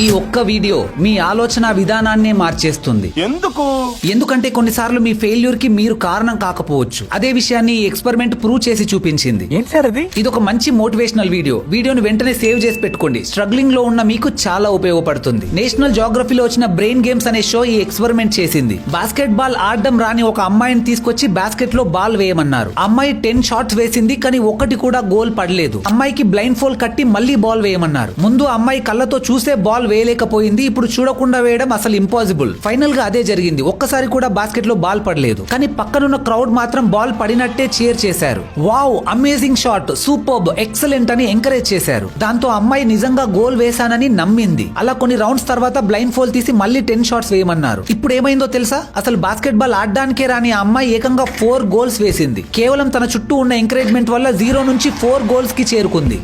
ఈ ఒక్క వీడియో మీ ఆలోచన విధానాన్నే మార్చేస్తుంది. ఎందుకంటే కొన్నిసార్లు మీ ఫెయిల్యూర్ కి మీరు కారణం కాకపోవచ్చు. అదే విషయాన్ని ఈ ఎక్స్పెరిమెంట్ ప్రూవ్ చేసి చూపించింది. ఇది ఒక మంచి మోటివేషనల్ వీడియో. వీడియోని వెంటనే సేవ్ చేసి పెట్టుకోండి. స్ట్రగ్లింగ్ లో ఉన్న మీకు చాలా ఉపయోగపడుతుంది. నేషనల్ జియోగ్రఫీలో వచ్చిన బ్రెయిన్ గేమ్స్ అనే షో ఈ ఎక్స్పెరిమెంట్ చేసింది. బాస్కెట్ బాల్ ఆడడం రాని ఒక అమ్మాయిని తీసుకొచ్చి బాస్కెట్ లో బాల్ వేయమన్నారు. అమ్మాయి 10 షాట్స్ వేసింది, కానీ ఒక్కటి కూడా గోల్ పడలేదు. అమ్మాయికి బ్లైండ్ ఫోల్డ్ కట్టి మళ్ళీ బాల్ వేయమన్నారు. ముందు అమ్మాయి కళ్ళతో చూసే బాల్ వేయలేకపోయింది. ఇప్పుడు చూడకుండా వేయడం అసలు ఇంపాసిబుల్. ఫైనల్ గా అదే జరిగింది. ఒక్కసారి కూడా బాస్కెట్ లో బాల్ పడలేదు. కానీ పక్కనున్న క్రౌడ్ మాత్రం బాల్ పడినట్టే చీర్ చేశారు. Wow, amazing shot, superb, excellent అని ఎంకరేజ్ చేశారు. దాంతో అమ్మాయి నిజంగా గోల్ వేశానని నమ్మింది. అలా కొన్ని రౌండ్స్ తర్వాత బ్లైండ్ ఫోల్డ్ తీసి మళ్ళీ 10 షాట్స్ వేయమన్నారు. ఇప్పుడు ఏమైందో తెలుసా? అసలు బాస్కెట్ బాల్ ఆడడానికే రాని ఆ అమ్మాయి ఏకంగా 4 గోల్స్ వేసింది. కేవలం తన చుట్టూ ఉన్న ఎంకరేజ్మెంట్ వల్ల 0 నుంచి 4 గోల్స్ కి చేరుకుంది.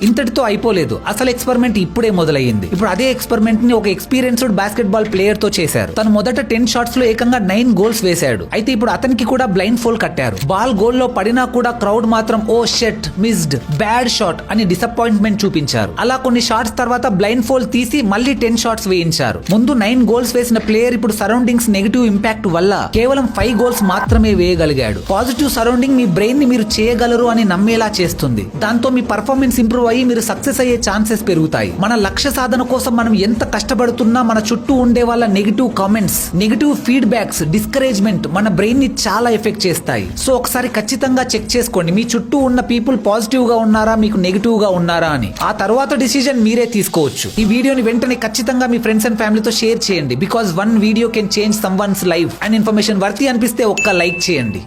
ఇంతటితో అయిపోలేదు. అసలు ఎక్స్పెరిమెంట్ ఇప్పుడే మొదలయ్యింది. ఇప్పుడు అదే ఎక్స్పెరిమెంట్ ని ఒక ఎక్స్పీరియన్స్డ్ బాస్కెట్ బాల్ ప్లేయర్ తో చేశారు. తను మొదట 10 షాట్స్ లో ఏకంగా 9 గోల్స్ వేశాడు. అయితే ఇప్పుడు అతనికి కూడా బ్లైండ్ ఫోల్డ్ కట్టారు. బాల్ గోల్ లో పడినా కూడా క్రౌడ్ మాత్రం ఓ షెట్, మిస్డ్, బ్యాడ్ షాట్ అని డిసప్పాయింట్మెంట్ చూపించారు. అలా కొన్ని షాట్స్ తర్వాత బ్లైండ్ ఫోల్డ్ తీసి మళ్ళీ 10 షాట్స్ వేయించారు. ముందు 9 గోల్స్ వేసిన ప్లేయర్ ఇప్పుడు సరౌండింగ్స్ నెగటివ్ ఇంపాక్ట్ వల్ల కేవలం 5 గోల్స్ మాత్రమే వేయగలిగాడు. పాజిటివ్ సరౌండింగ్ మీ బ్రెయిన్ ని మీరు చేయగలరు అని నమ్మేలా చేస్తుంది. దాంతో మీ పర్ఫార్మెన్స్ ఇంప్రూవ్ అయ్యి మీరు సక్సెస్ అయ్యే ఛాన్సెస్ పెరుగుతాయి. మన లక్ష్య సాధన కోసం మనం ఎంత కష్టపడుతున్నా మన చుట్టూ ఉండే వాళ్ళ negative comments, negative feedbacks, discouragement మన బ్రెయిన్ ని చాలా ఎఫెక్ట్ చేస్తాయి. సో ఒకసారి ఖచ్చితంగా చెక్ చేసుకోండి, మీ చుట్టూ ఉన్న పీపుల్ పాజిటివ్ గా ఉన్నారా, మీకు నెగిటివ్ గా ఉన్నారా అని. ఆ తర్వాత డిసిజన్ మీరే తీసుకోవచ్చు. ఈ వీడియోని వెంటనే ఖచ్చితంగా మీ ఫ్రెండ్స్ అండ్ ఫ్యామిలీతో షేర్ చేయండి. Because 1 video can change someone's life. And information worthy అనిపిస్తే ఒక్క లైక్ చేయండి.